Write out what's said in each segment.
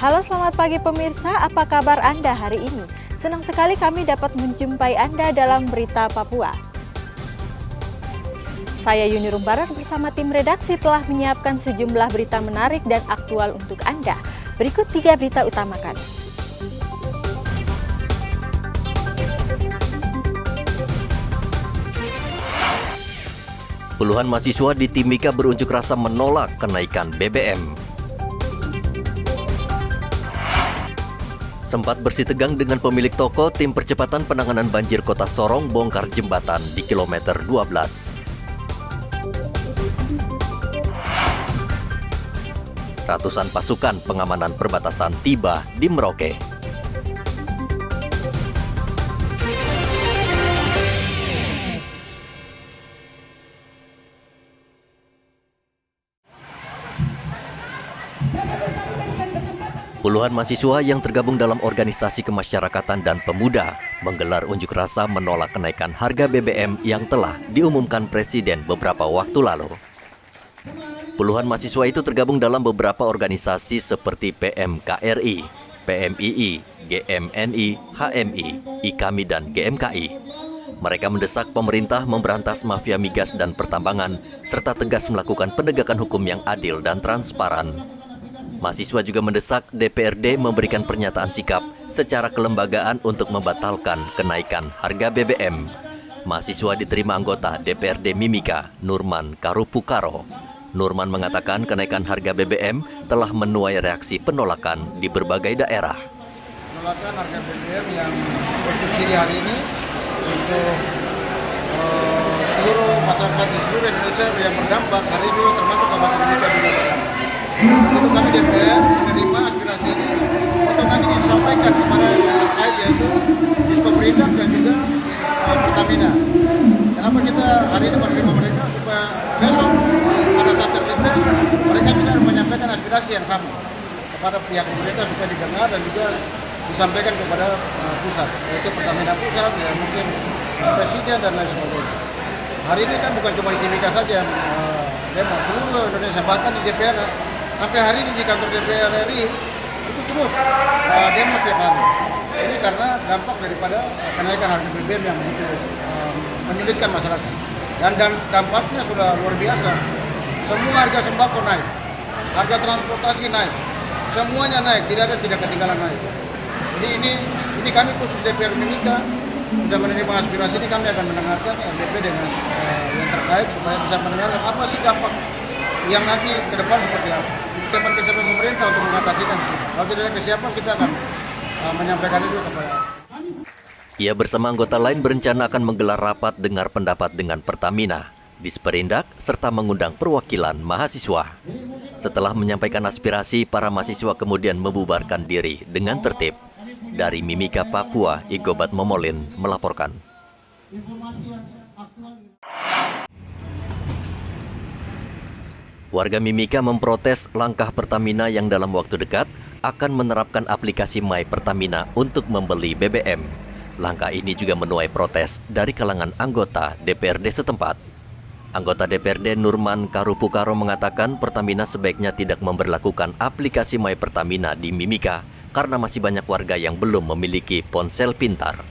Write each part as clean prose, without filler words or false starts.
Halo, selamat pagi pemirsa, apa kabar Anda hari ini? Senang sekali kami dapat menjumpai Anda dalam Berita Papua. Saya Yuni Rumbaran bersama tim redaksi telah menyiapkan sejumlah berita menarik dan aktual untuk Anda. Berikut 3 berita utama kami. Puluhan mahasiswa di Timika berunjuk rasa menolak kenaikan BBM. Sempat bersih tegang dengan pemilik toko, tim percepatan penanganan banjir Kota Sorong bongkar jembatan di kilometer 12. Ratusan pasukan pengamanan perbatasan tiba di Merauke. Puluhan mahasiswa yang tergabung dalam organisasi kemasyarakatan dan pemuda menggelar unjuk rasa menolak kenaikan harga BBM yang telah diumumkan Presiden beberapa waktu lalu. Puluhan mahasiswa itu tergabung dalam beberapa organisasi seperti PMKRI, PMII, GMNI, HMI, IKAMI, dan GMKI. Mereka mendesak pemerintah memberantas mafia migas dan pertambangan, serta tegas melakukan penegakan hukum yang adil dan transparan. Mahasiswa juga mendesak DPRD memberikan pernyataan sikap secara kelembagaan untuk membatalkan kenaikan harga BBM. Mahasiswa diterima anggota DPRD Mimika, Nurman Karupukaro. Nurman mengatakan kenaikan harga BBM telah menuai reaksi penolakan di berbagai daerah. Penolakan harga BBM yang bersubsidi hari ini untuk seluruh masyarakat di seluruh Indonesia yang berdampak hari ini termasuk Kabupaten Mimika juga. Untuk kami DPR menerima aspirasi ini untuk nanti disampaikan kepada yang terkait yaitu Diskoperindak dan juga Pertamina. Kenapa kita hari ini menerima mereka supaya besok pada saat tertentu mereka juga menyampaikan aspirasi yang sama kepada pihak pemerintah supaya didengar dan juga disampaikan kepada pusat, yaitu Pertamina pusat, ya mungkin Presiden dan lain sebagainya. Hari ini kan bukan cuma di Timika saja yang demo, seluruh Indonesia, bahkan di DPR. Sampai hari ini di kantor DPR RI itu terus demo tiap hari. Ini karena dampak daripada kenaikan harga BBM yang begitu menyulitkan masyarakat. Dan dampaknya sudah luar biasa. Semua harga sembako naik, harga transportasi naik, semuanya naik, tidak ketinggalan naik. Jadi ini kami khusus DPR Mimika sudah menerima aspirasi ini, kami akan mendengarkan LDP dengan yang terkait supaya bisa mendengar apa sih dampak yang nanti ke depan seperti apa. Kesiapan pemerintah untuk mengatasi dan kalau tidak ada kesiapan kita akan menyampaikan itu kepada. Ia bersama anggota lain berencana akan menggelar rapat dengar pendapat dengan Pertamina, Disperindak, serta mengundang perwakilan mahasiswa. Setelah menyampaikan aspirasi, para mahasiswa kemudian membubarkan diri dengan tertib. Dari Mimika, Papua, Igobat Momolin melaporkan. Warga Mimika memprotes langkah Pertamina yang dalam waktu dekat akan menerapkan aplikasi My Pertamina untuk membeli BBM. Langkah ini juga menuai protes dari kalangan anggota DPRD setempat. Anggota DPRD Nurman Karupukaro mengatakan Pertamina sebaiknya tidak memberlakukan aplikasi My Pertamina di Mimika karena masih banyak warga yang belum memiliki ponsel pintar.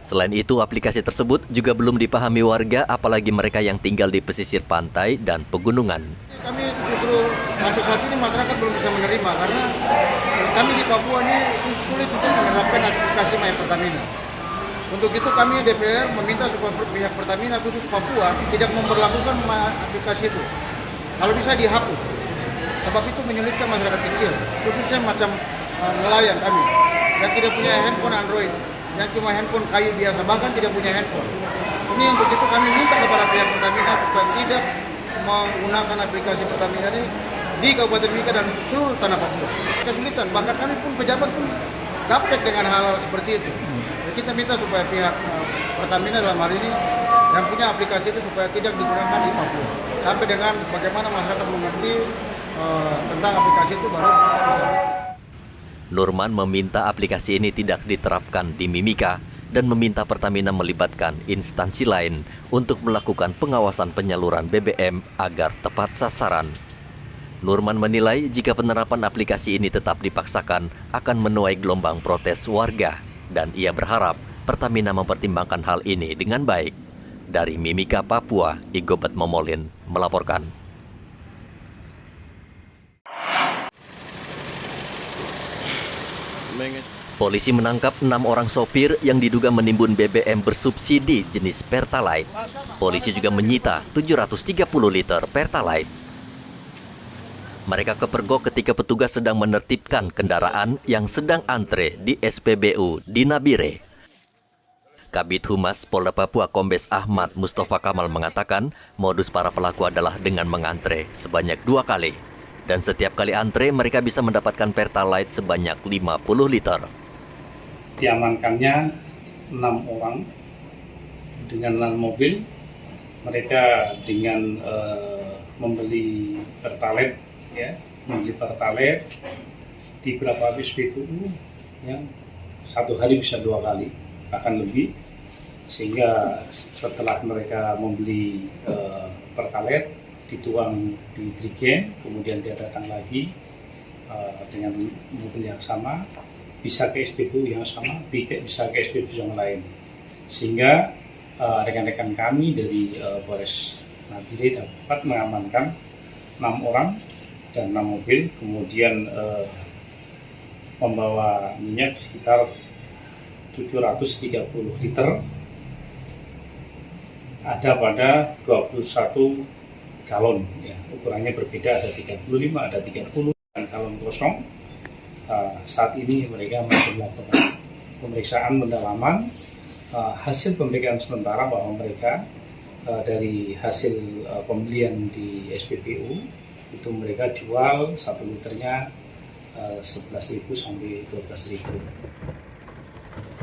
Selain itu, aplikasi tersebut juga belum dipahami warga, apalagi mereka yang tinggal di pesisir pantai dan pegunungan. Kami justru sampai saat ini masyarakat belum bisa menerima karena kami di Papua ini sulit untuk menerapkan aplikasi My Pertamina. Untuk itu kami DPR meminta supaya pihak Pertamina khusus Papua tidak memperlakukan aplikasi itu. Kalau bisa dihapus, sebab itu menyulitkan masyarakat kecil, khususnya macam nelayan kami yang tidak punya handphone Android, yang cuma handphone kayu biasa, bahkan tidak punya handphone. Ini untuk itu kami minta kepada pihak Pertamina supaya tidak menggunakan aplikasi Pertamina ini di Kabupaten Mimika dan seluruh tanah Papua. Kesulitan, bahkan kami pun pejabat pun gaptek dengan hal-hal seperti itu. Jadi kita minta supaya pihak Pertamina dalam hal ini yang punya aplikasi itu supaya tidak digunakan di Papua. Sampai dengan bagaimana masyarakat mengerti tentang aplikasi itu baru bisa. Nurman meminta aplikasi ini tidak diterapkan di Mimika dan meminta Pertamina melibatkan instansi lain untuk melakukan pengawasan penyaluran BBM agar tepat sasaran. Nurman menilai jika penerapan aplikasi ini tetap dipaksakan akan menuai gelombang protes warga dan ia berharap Pertamina mempertimbangkan hal ini dengan baik. Dari Mimika, Papua, Igobet Momolin melaporkan. Polisi menangkap 6 orang sopir yang diduga menimbun BBM bersubsidi jenis Pertalite. Polisi juga menyita 730 liter Pertalite. Mereka kepergok ketika petugas sedang menertibkan kendaraan yang sedang antre di SPBU di Nabire. Kabid Humas Polda Papua Kombes Ahmad Mustafa Kamal mengatakan modus para pelaku adalah dengan mengantre sebanyak 2 kali. Dan setiap kali antre mereka bisa mendapatkan Pertalite sebanyak 50 liter. Diamankannya 6 orang dengan mobil. Mereka dengan membeli Pertalite, membeli Pertalite di beberapa SPBU yang satu hari bisa 2 kali, bahkan lebih. Sehingga setelah mereka membeli Pertalite, dituang di trigen, kemudian dia datang lagi dengan mobil yang sama, bisa ke SPBU yang sama, bisa ke SPBU yang lain. Sehingga rekan-rekan kami dari Polres Nabire dapat mengamankan 6 orang dan 6 mobil, kemudian membawa minyak sekitar 730 liter. Ada pada 21 galon, ukurannya berbeda, ada 35, ada 30, dan galon kosong. Saat ini mereka masih melakukan pemeriksaan pendalaman. Hasil pemeriksaan sementara bahwa mereka dari hasil pembelian di SPBU itu mereka jual 1 liternya 11.000 sampai 12.000.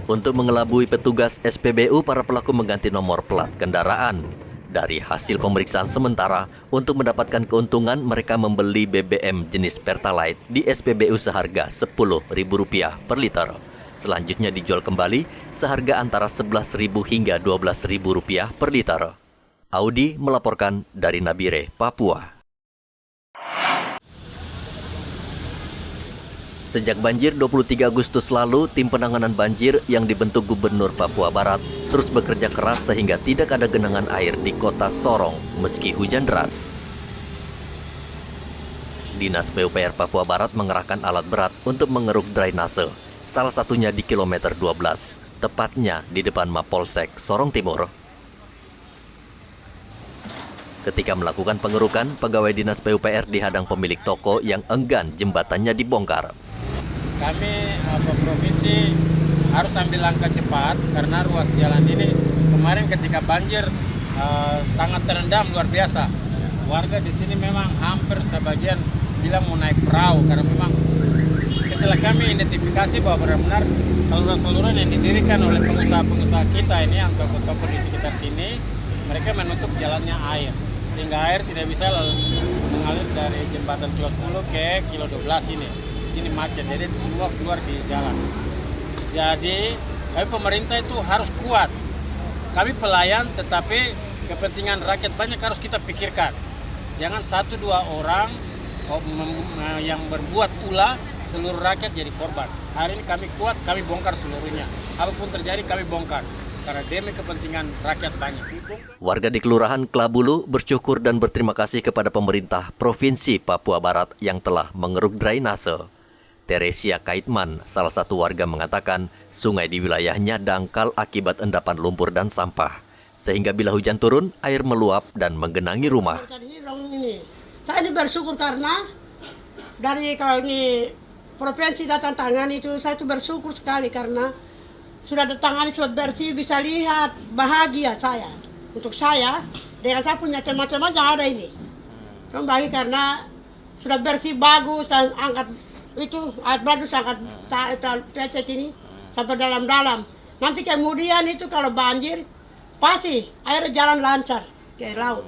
Untuk mengelabui petugas SPBU, para pelaku mengganti nomor plat kendaraan. Dari hasil pemeriksaan sementara, untuk mendapatkan keuntungan mereka membeli BBM jenis Pertalite di SPBU seharga Rp10.000 per liter. Selanjutnya dijual kembali seharga antara Rp11.000 hingga Rp12.000 per liter. Audi melaporkan dari Nabire, Papua. Sejak banjir 23 Agustus lalu, tim penanganan banjir yang dibentuk Gubernur Papua Barat terus bekerja keras sehingga tidak ada genangan air di kota Sorong meski hujan deras. Dinas PUPR Papua Barat mengerahkan alat berat untuk mengeruk drainase, salah satunya di kilometer 12, tepatnya di depan Mapolsek Sorong Timur. Ketika melakukan pengerukan, pegawai Dinas PUPR dihadang pemilik toko yang enggan jembatannya dibongkar. Kami provinsi harus ambil langkah cepat karena ruas jalan ini kemarin ketika banjir sangat terendam luar biasa. Warga di sini memang hampir sebagian bilang mau naik perahu karena memang setelah kami identifikasi bahwa benar-benar saluran-saluran yang didirikan oleh pengusaha-pengusaha kita ini yang toko-toko di sekitar sini, mereka menutup jalannya air sehingga air tidak bisa mengalir dari jembatan Kilo 10 ke Kilo 12 ini. Sini macet, jadi semua keluar di jalan. Jadi kami pemerintah itu harus kuat. Kami pelayan, tetapi kepentingan rakyat banyak harus kita pikirkan. Jangan 1-2 orang yang berbuat ulah, seluruh rakyat jadi korban. Hari ini kami kuat, kami bongkar seluruhnya. Apapun terjadi kami bongkar. Karena demi kepentingan rakyat banyak. Warga di Kelurahan Klabulu bersyukur dan berterima kasih kepada pemerintah Provinsi Papua Barat yang telah mengeruk drainase. Teresia Kaitman, salah satu warga mengatakan sungai di wilayahnya dangkal akibat endapan lumpur dan sampah. Sehingga bila hujan turun, air meluap dan menggenangi rumah. Saya ini bersyukur karena dari kami provinsi datang tangan itu, saya itu bersyukur sekali karena sudah datangani, sudah bersih, bisa lihat, bahagia saya. Untuk saya, dengan saya punya teman-teman yang ada ini. Kembali karena sudah bersih, bagus, dan angkat itu air bagus, angkat pecet ini sampai dalam-dalam. Nanti kemudian itu kalau banjir, pasti air jalan lancar ke laut.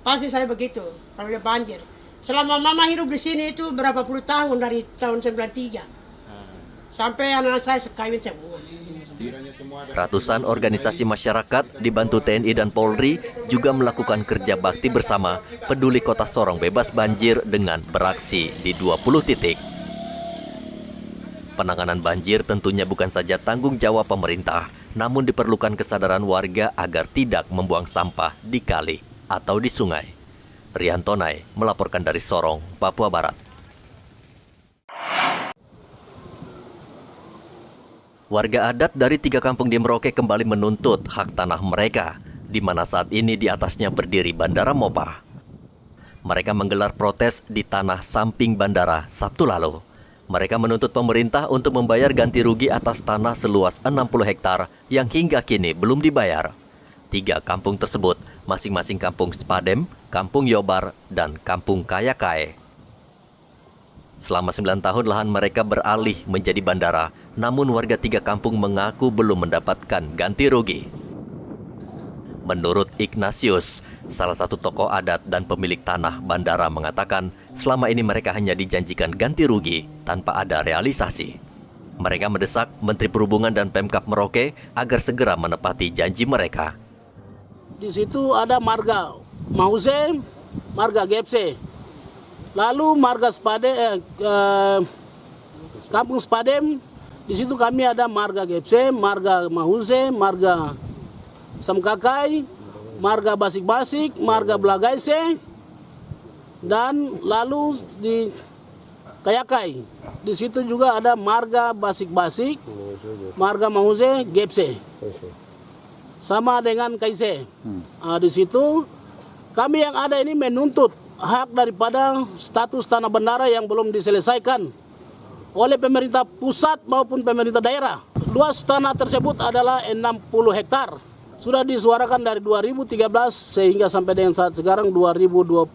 Pasti saya begitu, kalau ada banjir. Selama mama hidup di sini itu berapa puluh tahun, dari tahun 93. Sampai anak-anak saya sekawin semua. Ratusan organisasi masyarakat dibantu TNI dan Polri juga melakukan kerja bakti bersama peduli Kota Sorong bebas banjir dengan beraksi di 20 titik. Penanganan banjir tentunya bukan saja tanggung jawab pemerintah, namun diperlukan kesadaran warga agar tidak membuang sampah di kali atau di sungai. Rian Tonai melaporkan dari Sorong, Papua Barat. Warga adat dari 3 kampung di Merauke kembali menuntut hak tanah mereka, di mana saat ini di atasnya berdiri Bandara Mopah. Mereka menggelar protes di tanah samping bandara Sabtu lalu. Mereka menuntut pemerintah untuk membayar ganti rugi atas tanah seluas 60 hektar yang hingga kini belum dibayar. 3 kampung tersebut, masing-masing Kampung Spadem, Kampung Yobar, dan Kampung Kayakae. Selama 9 tahun lahan mereka beralih menjadi bandara, namun warga 3 kampung mengaku belum mendapatkan ganti rugi. Menurut Ignatius, salah satu tokoh adat dan pemilik tanah bandara mengatakan selama ini mereka hanya dijanjikan ganti rugi tanpa ada realisasi. Mereka mendesak Menteri Perhubungan dan Pemkab Merauke agar segera menepati janji mereka. Di situ ada marga Mause, marga Gepse. Lalu marga Kampung Spadem, di situ kami ada marga Gepse, marga Mahuse, marga Samkakai, marga Basik-Basik, marga Blagaise, dan lalu di Kayakai. Di situ juga ada marga Basik-Basik, marga Mahuse, Gepse. Sama dengan Kaise. Di situ kami yang ada ini menuntut hak daripada status tanah bandara yang belum diselesaikan oleh pemerintah pusat maupun pemerintah daerah. Luas tanah tersebut adalah 60 hektar. Sudah disuarakan dari 2013 sehingga sampai dengan saat sekarang 2022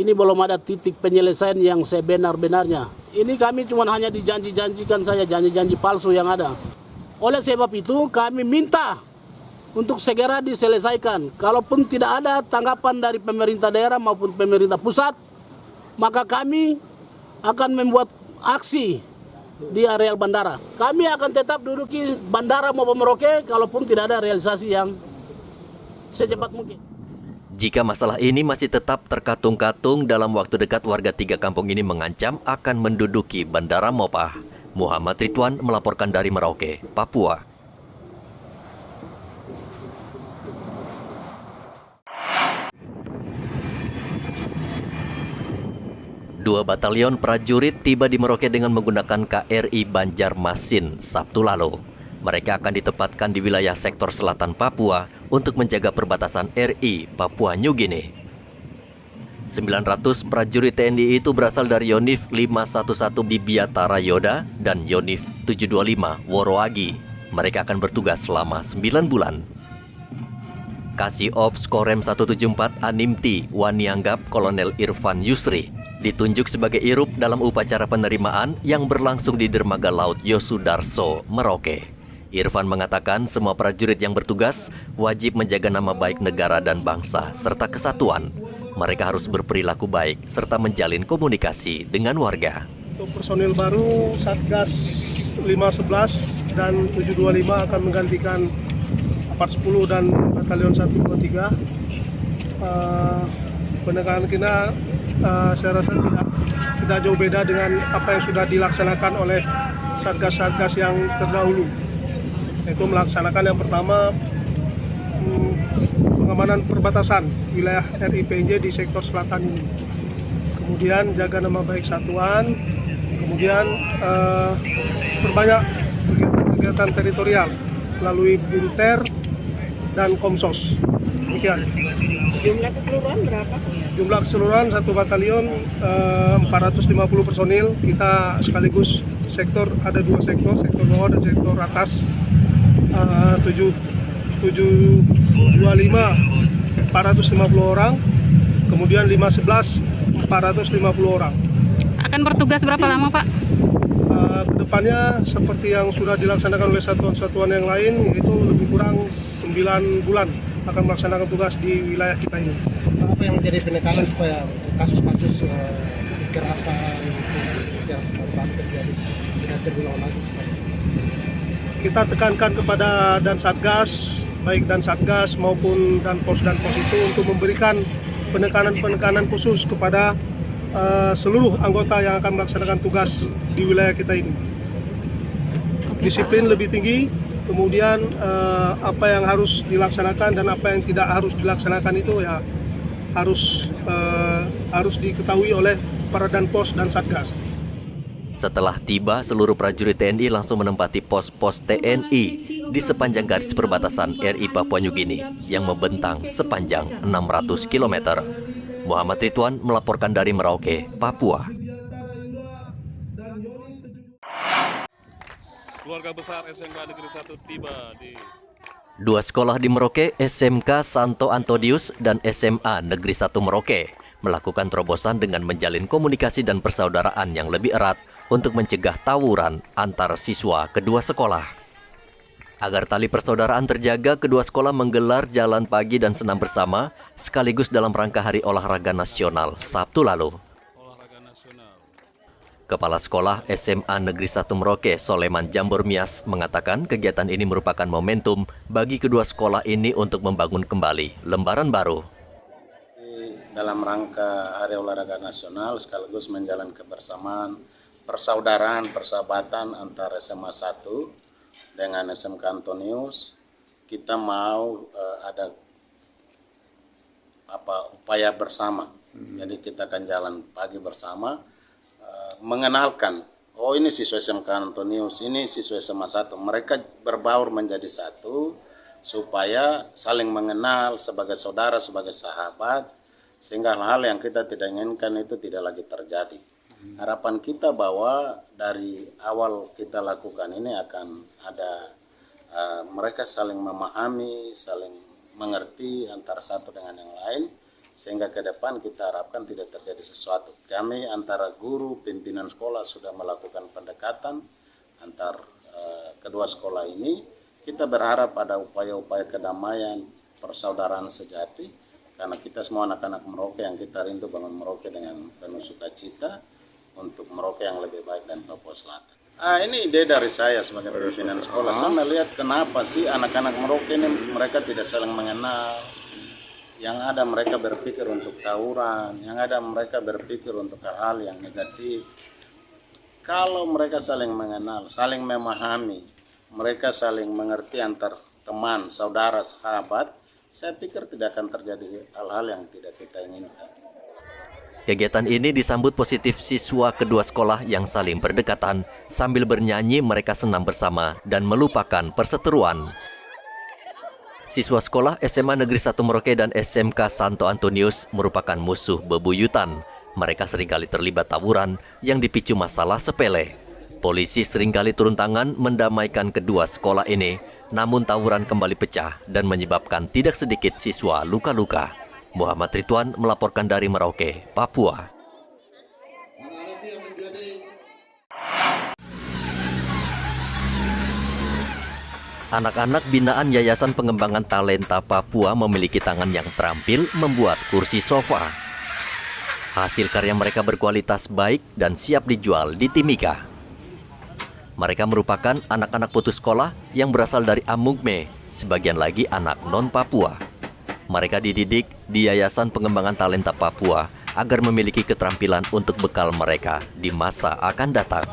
ini belum ada titik penyelesaian yang sebenar-benarnya. Ini kami cuma hanya dijanji-janjikan saja, janji-janji palsu yang ada. Oleh sebab itu kami minta untuk segera diselesaikan. Kalaupun tidak ada tanggapan dari pemerintah daerah maupun pemerintah pusat, maka kami akan membuat aksi di areal bandara. Kami akan tetap duduki bandara maupun Merauke kalaupun tidak ada realisasi yang secepat mungkin. Jika masalah ini masih tetap terkatung-katung, dalam waktu dekat warga 3 kampung ini mengancam akan menduduki Bandara Mopah. Muhammad Ridwan melaporkan dari Merauke, Papua. 2 batalion prajurit tiba di Merauke dengan menggunakan KRI Banjarmasin Sabtu lalu. Mereka akan ditempatkan di wilayah sektor selatan Papua untuk menjaga perbatasan RI Papua New Guinea. 900 prajurit TNI itu berasal dari Yonif 511 Bibiatara Yoda dan Yonif 725 Woroagi. Mereka akan bertugas selama 9 bulan. Kasih Ops Korem 174 Animti Wanianggap Kolonel Irfan Yusri ditunjuk sebagai Irup dalam upacara penerimaan yang berlangsung di Dermaga Laut Yosudarso, Merauke. Irfan mengatakan semua prajurit yang bertugas wajib menjaga nama baik negara dan bangsa serta kesatuan. Mereka harus berperilaku baik serta menjalin komunikasi dengan warga. Untuk personil baru, Satgas 511 dan 725 akan menggantikan 410 dan Batalion 123. Penekanan kita saya rasa tidak jauh beda dengan apa yang sudah dilaksanakan oleh Satgas-Satgas yang terdahulu. Yaitu melaksanakan yang pertama pengamanan perbatasan wilayah RIPNJ di sektor selatan ini. Kemudian jaga nama baik satuan, kemudian perbanyak kegiatan teritorial melalui Binter dan Komsos. Demikian. Jumlah keseluruhan berapa? Jumlah keseluruhan 1 batalion 450 personil. Kita sekaligus sektor, ada 2 sektor, sektor bawah dan sektor atas. 725 450 orang, kemudian 511 450 orang. Akan bertugas berapa lama, Pak? Kedepannya seperti yang sudah dilaksanakan oleh satuan-satuan yang lain, yaitu lebih kurang 9 bulan akan melaksanakan tugas di wilayah kita ini. Apa yang menjadi penekanan supaya kasus-kasus kekerasan yang baru terjadi tidak terulang lagi? kita tekankan kepada Dansatgas, baik Dansatgas maupun Danpos itu untuk memberikan penekanan khusus kepada seluruh anggota yang akan melaksanakan tugas di wilayah kita ini. Disiplin lebih tinggi, kemudian apa yang harus dilaksanakan dan apa yang tidak harus dilaksanakan itu ya harus diketahui oleh para Danpos dan Satgas. Setelah tiba, seluruh prajurit TNI langsung menempati pos-pos TNI di sepanjang garis perbatasan RI Papua Nugini yang membentang sepanjang 600 km. Muhammad Ridwan melaporkan dari Merauke, Papua. Keluarga besar SMK Negeri 1 tiba di... Dua sekolah di Merauke, SMK Santo Antonius dan SMA Negeri 1 Merauke, melakukan terobosan dengan menjalin komunikasi dan persaudaraan yang lebih erat untuk mencegah tawuran antar siswa kedua sekolah. Agar tali persaudaraan terjaga, kedua sekolah menggelar jalan pagi dan senam bersama sekaligus dalam rangka Hari Olahraga Nasional Sabtu lalu. Kepala Sekolah SMA Negeri 1 Merauke, Soleman Jambor Mias, mengatakan kegiatan ini merupakan momentum bagi kedua sekolah ini untuk membangun kembali lembaran baru. Dalam rangka Hari Olahraga Nasional sekaligus menjalin kebersamaan, persaudaraan, persahabatan antara SMA 1 dengan SMK Antonius, kita mau ada upaya bersama. Jadi kita akan jalan pagi bersama, mengenalkan, oh ini siswa SMK Antonius, ini siswa SMA 1. Mereka berbaur menjadi satu supaya saling mengenal sebagai saudara, sebagai sahabat, sehingga hal-hal yang kita tidak inginkan itu tidak lagi terjadi. Harapan kita bahwa dari awal kita lakukan ini akan ada mereka saling memahami, saling mengerti antara satu dengan yang lain, sehingga ke depan kita harapkan tidak terjadi sesuatu. Kami antara guru, pimpinan sekolah sudah melakukan pendekatan antar kedua sekolah ini. Kita berharap ada upaya-upaya kedamaian, persaudaraan sejati, karena kita semua anak-anak Merauke yang kita rindu bangun Merauke dengan penuh sukacita untuk Merauke yang lebih baik dan Papua Selatan. Ini ide dari saya sebagai pimpinan sekolah. Saya melihat kenapa sih anak-anak Merauke ini mereka tidak saling mengenal. Yang ada mereka berpikir untuk tawuran, yang ada mereka berpikir untuk hal-hal yang negatif. Kalau mereka saling mengenal, saling memahami, mereka saling mengerti antar teman, saudara, sahabat, saya pikir tidak akan terjadi hal-hal yang tidak kita inginkan. Kegiatan ini disambut positif siswa kedua sekolah yang saling berdekatan. Sambil bernyanyi, mereka senam bersama dan melupakan perseteruan. Siswa sekolah SMA Negeri 1 Merauke dan SMK Santo Antonius merupakan musuh bebuyutan. Mereka seringkali terlibat tawuran yang dipicu masalah sepele. Polisi seringkali turun tangan mendamaikan kedua sekolah ini, namun tawuran kembali pecah dan menyebabkan tidak sedikit siswa luka-luka. Muhammad Ridwan melaporkan dari Merauke, Papua. Anak-anak binaan Yayasan Pengembangan Talenta Papua memiliki tangan yang terampil membuat kursi sofa. Hasil karya mereka berkualitas baik dan siap dijual di Timika. Mereka merupakan anak-anak putus sekolah yang berasal dari Amugme, sebagian lagi anak non-Papua. Mereka dididik di Yayasan Pengembangan Talenta Papua agar memiliki keterampilan untuk bekal mereka di masa akan datang.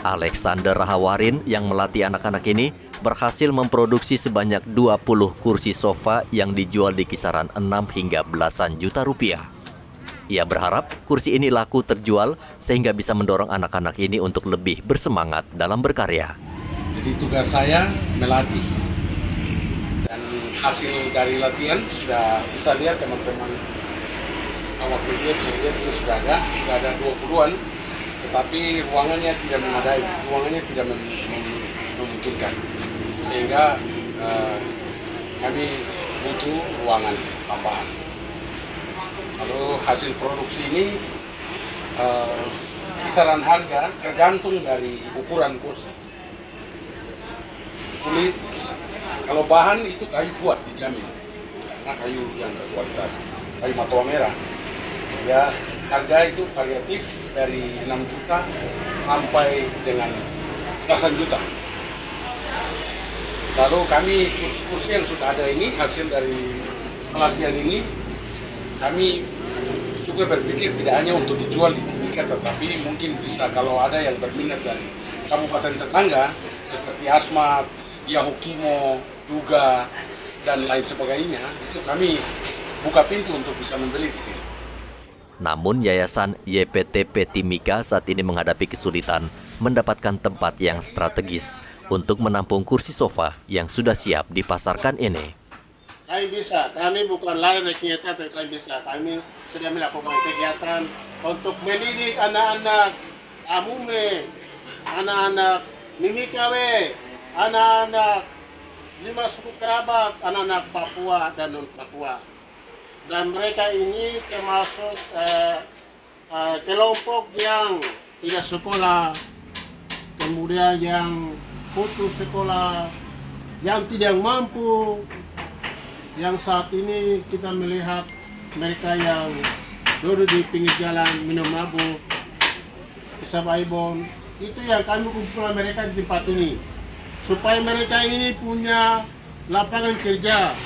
Alexander Rahawarin yang melatih anak-anak ini berhasil memproduksi sebanyak 20 kursi sofa yang dijual di kisaran 6 hingga belasan juta rupiah. Ia berharap kursi ini laku terjual sehingga bisa mendorong anak-anak ini untuk lebih bersemangat dalam berkarya. Jadi tugas saya melatih. Dan hasil dari latihan sudah bisa lihat teman-teman awak media bisa lihat itu sudah ada 20-an, tetapi ruangannya tidak memadai, ruangannya tidak memungkinkan, sehingga kami butuh ruangan tambahan. Lalu hasil produksi ini kisaran harga tergantung dari ukuran kursi. Kulit, kalau bahan itu kayu kuat dijamin, karena kayu yang berkualitas, kayu matua merah. Ya, harga itu variatif dari 6 juta sampai dengan belasan juta. Lalu kami kursi-kursi yang sudah ada ini, hasil dari pelatihan ini, kami juga berpikir tidak hanya untuk dijual di Timika, tetapi mungkin bisa kalau ada yang berminat dari kabupaten tetangga, seperti Asmat, Yahukimo, Duga, dan lain sebagainya, itu kami buka pintu untuk bisa membeli di sini. Namun Yayasan YPTP Timika saat ini menghadapi kesulitan mendapatkan tempat yang strategis untuk menampung kursi sofa yang sudah siap dipasarkan ini. Kami bisa, kami bukan lain dari kita, tapi kami bisa. Kami sedang melakukan kegiatan untuk mendidik anak-anak Amume, anak-anak Mimikawe, anak-anak 5 suku kerabat, anak-anak Papua dan non-Papua. Dan mereka ini termasuk kelompok yang tidak sekolah, kemudian yang putus sekolah, yang tidak mampu, yang saat ini kita melihat mereka yang duduk di pinggir jalan minum mabuk, isap aibon, itu yang kami kumpulkan mereka di tempat ini, supaya mereka ini punya lapangan kerja.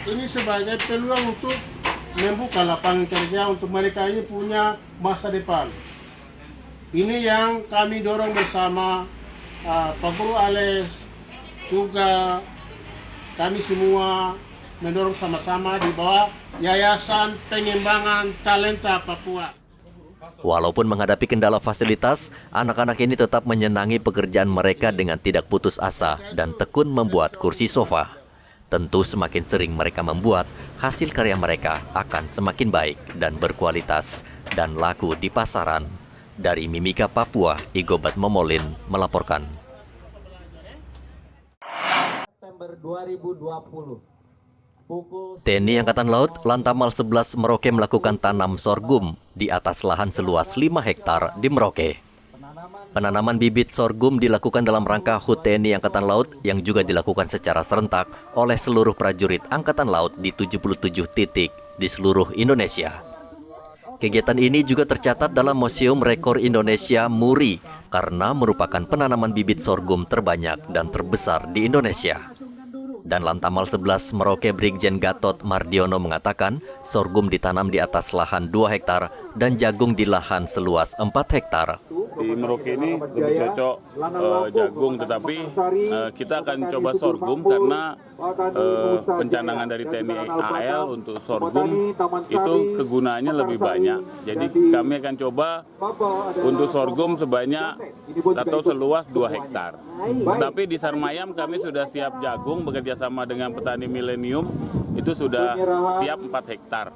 Ini sebagai peluang untuk membuka lapangan kerja untuk mereka ini punya masa depan. Ini yang kami dorong bersama Pak Guru Ales, juga kami semua mendorong sama-sama di bawah Yayasan Pengembangan Talenta Papua. Walaupun menghadapi kendala fasilitas, anak-anak ini tetap menyenangi pekerjaan mereka dengan tidak putus asa dan tekun membuat kursi sofa. Tentu semakin sering mereka membuat, hasil karya mereka akan semakin baik dan berkualitas dan laku di pasaran. Dari Mimika, Papua, Igobat Momolin melaporkan. September 2020. TNI Angkatan Laut Lantamal 11 Merauke melakukan tanam sorghum di atas lahan seluas 5 hektar di Merauke. Penanaman bibit sorghum dilakukan dalam rangka HUT TNI Angkatan Laut yang juga dilakukan secara serentak oleh seluruh prajurit Angkatan Laut di 77 titik di seluruh Indonesia. Kegiatan ini juga tercatat dalam Museum Rekor Indonesia MURI karena merupakan penanaman bibit sorghum terbanyak dan terbesar di Indonesia. Dan Lantamal 11 Merauke Brigjen Gatot Mardiono mengatakan sorghum ditanam di atas lahan 2 hektar dan jagung di lahan seluas 4 hektar. Di Merauke ini lebih cocok jagung, tetapi kita akan coba sorghum karena pencanangan dari TNI AL untuk sorghum itu kegunaannya lebih banyak. Jadi kami akan coba untuk sorghum sebanyak atau seluas 2 hektar. Tapi di Sarmayam kami sudah siap jagung bekerja sama dengan petani Millennium, itu sudah siap 4 hektar.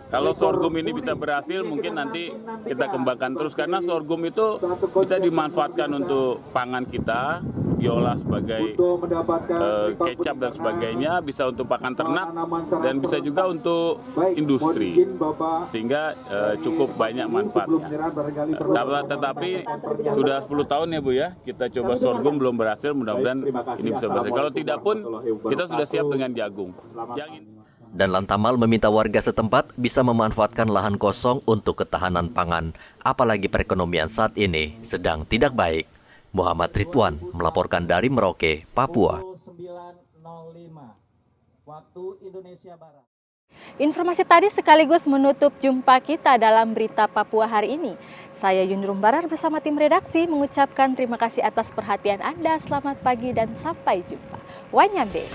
Kalau sorghum ini bisa berhasil, mungkin nanti kita kembangkan terus karena sorghum itu bisa dimanfaatkan untuk pangan kita, diolah sebagai kecap dan sebagainya, bisa untuk pakan ternak dan bisa juga untuk industri, sehingga cukup banyak manfaatnya. Tetapi sudah 10 tahun ya Bu ya, kita coba sorghum belum berhasil, mudah-mudahan ini bisa berhasil. Kalau tidak pun kita sudah siap dengan jagung. Dan Lantamal meminta warga setempat bisa memanfaatkan lahan kosong untuk ketahanan pangan, apalagi perekonomian saat ini sedang tidak baik. Muhammad Ridwan melaporkan dari Merauke, Papua. Informasi tadi sekaligus menutup jumpa kita dalam Berita Papua hari ini. Saya Yunrum Barar bersama tim redaksi mengucapkan terima kasih atas perhatian Anda. Selamat pagi dan sampai jumpa. Wanyambe.